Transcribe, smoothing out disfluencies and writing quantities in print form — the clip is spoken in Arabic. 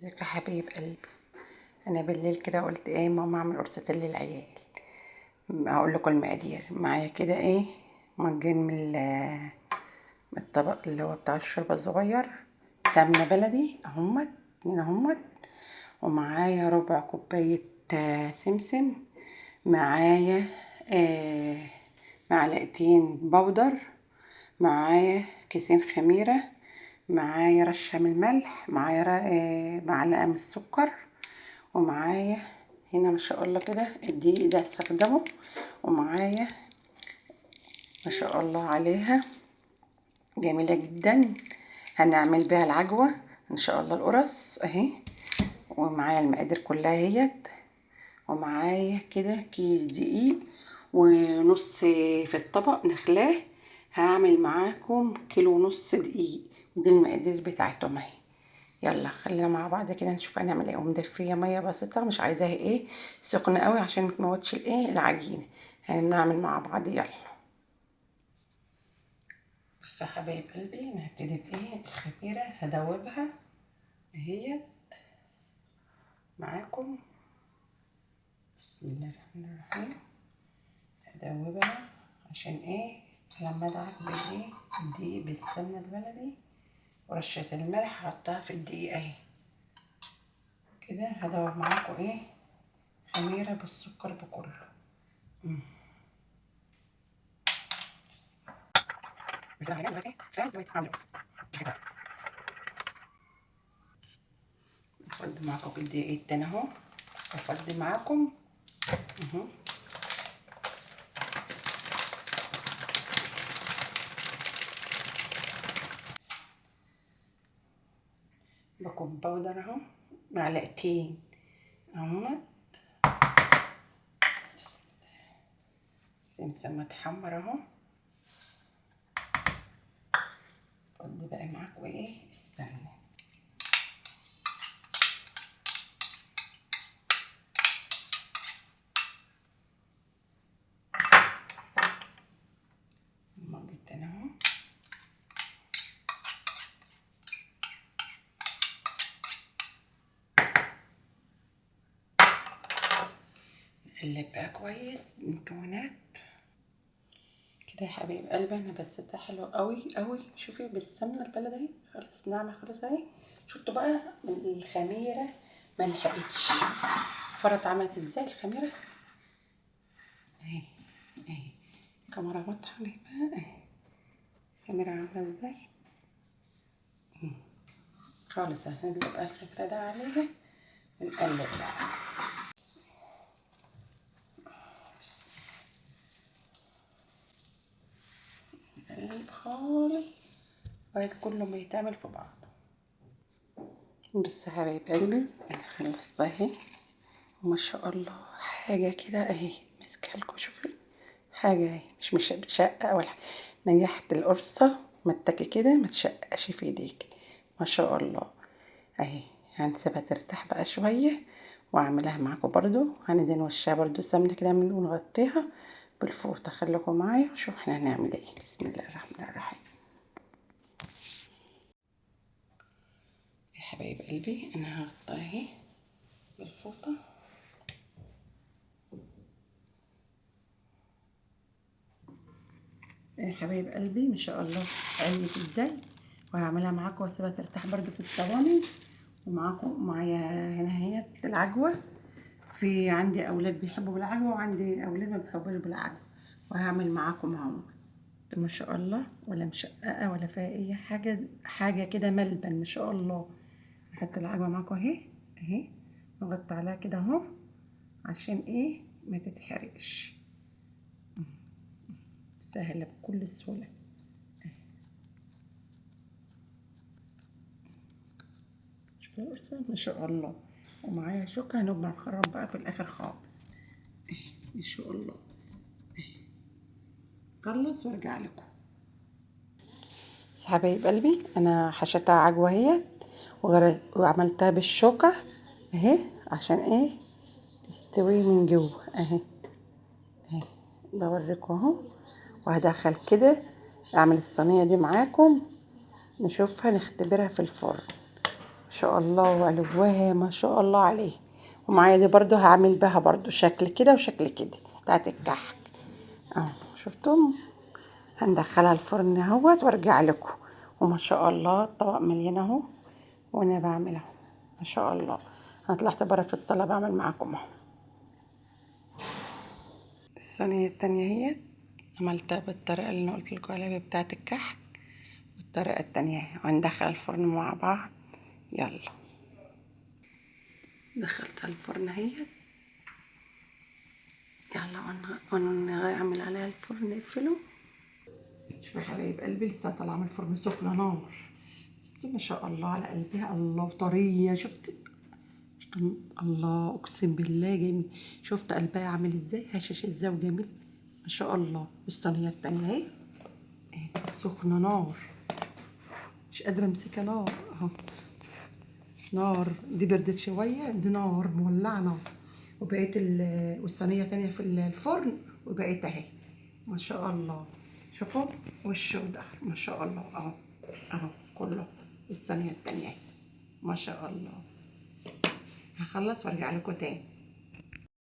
ازيك يا حبيب قلبي؟ انا بالليل كده قلت ايه ماما اعمل قرصتين للعيال. هقول لكم المقادير معايا كده ايه. مجين من الطبق اللي هو بتاع الشوربه الصغير، سمنه بلدي اهمت 2 اهمت، ومعايا ربع كوبايه سمسم، معايا معلقتين بودر، معايا كيسين خميره، معايا رشه من الملح، معايا معلقه من السكر، ومعايا هنا ما شاء الله كده الدقيق ده استخدمه، ومعايا ما شاء الله عليها جميلة جدا هنعمل بيها العجوة ان شاء الله القرص اهي. ومعايا المقادير كلها اهيت، ومعايا كده كيس دقيق ونص في الطبق نخلاه. هعمل معاكم 1.5 كيلو دقيق، ودي المقادير بتاعتهم اهي. يلا خلينا مع بعض كده نشوف هنعمل ايه. ومدفيه ميه بسيطه، مش عايزاها ايه سخنه قوي عشان متموتش الايه العجينه. هنعمل مع بعض يلا. بصوا يا حبايب قلبي، انا هبتدي بايه الخميره هدوبها اهيت معاكم. بسم الله الرحمن الرحيم. هدوبها عشان ايه لما ادعك بالايه الدقيق بالسمنه البلدي ورشه الملح هحطها في الدقيق اهي كده. هدوب معاكم ايه خميره بالسكر بكله. افضي معاكم بالدقيقة تاني اهو، افضي معاكم اهو. بكون باودر اهو معلقتين اهو. السمسم متحمر اهو. افضي بقى معاكم ايه السمنة. المج التاني اهو. نقلب بقى كويس المكونات كده يا حبايب قلبي. انا بسيتها حلو قوي قوي، شوفي بالسمنه البلدي اهي خلاص ناعمه خلاص اهي. شفتوا بقى من الخميره ما لحقتش فرط عملت ازاي الخميره اهي اهي. كاميرا واضحه جايبها اهي الخميره عامله ازاي خالص. هنقلب بقى الخميره ده عليها ونقلب بقى نقلب خالص لغايه كله ما يتعمل في بعض. بس يا حبايب قلبي انا خلصت اهي وما شاء الله حاجه كده اهي ماسكه لكم. شوفي حاجه اهي مش بتشقق ولا حاجه. نجحت القرصه متكي كده ما تشققش في ايديك ما شاء الله اهي. هنسيبها ترتاح بقى شويه واعملها معاكم برضو. هندهن وشها برضو سمنه كده ونغطيها بالفوطه. خليكم معايا وشوف احنا هنعمل ايه. بسم الله الرحمن الرحيم. يا حبايب قلبي انا هغطيها اهي بالفوطه. يا حبايب قلبي ما شاء الله عليت ازاي. وهعملها معاكم واسيبها ترتاح برضو في الصواني. ومعاكم معايا هنا هي العجوه. في عندي اولاد بيحبوا بالعجوه وعندي اولاد ما بيحبوش بالعجوه، وهعمل معاكم اهو. ما شاء الله ولا مشققه ولا فيها اي حاجه، حاجه كده ملبن ما شاء الله. هحط العجوه معاكم اهي اهي نغطي عليها كده اهو عشان ايه ما تتحرقش. سهله بكل سهوله. شوفوا القرصة ما شاء الله. ومعايا شوكة هنبقى نخرم بقى في الاخر خالص ما شاء الله. خلص وارجع لكم. بس حبايب قلبي انا حشيتها عجوه اهيت وعملتها بالشوكه اهي عشان ايه تستوي من جوه اهي اهي. بوريكم اهو. وهدخل كده اعمل الصينيه دي معاكم نشوفها نختبرها في الفرن. شاء الله، وعلوها ما شاء الله عليه. ومعايا دي برضو هعمل بها برضو شكل كده وشكل كده بتاعت الكحك اهو، شفتم؟ هندخلها الفرن اهوت وارجع لكم. وما شاء الله الطبق مليان اهو، وانا بعمل اهو ما شاء الله. انا طلعت بره في الصاله بعمل معاكم اهو. الصينيه التانية اهي عملتها بالطريقه اللي انا قلت لكم عليها بتاعه الكحك، والطريقه التانية اهي، وهندخل الفرن مع بعض. يلا دخلتها الفرن اهي. يلا وانا اعمل عليها الفرن نقفله. شوفوا يا حبايب قلبي لسه طالعه من الفرن سخنه نار. بس ما شاء الله على قلبها، الله طريه. شفت الله، اقسم بالله جميل. شفت قلبها عامل ازاي، هشاش ازاي وجميل ما شاء الله. والصينيه التانية اهي سخنه نار، مش قادره امسكها نار اهو. نار دي بردت شويه، دي نار مولعه نار. وبقيت والصينيه تانية في الفرن، وبقيت اهي ما شاء الله. شوفوا وش وظهر ما شاء الله اهو، اهو كله. الصينيه التانية اهي ما شاء الله. هخلص وارجع لكم تاني.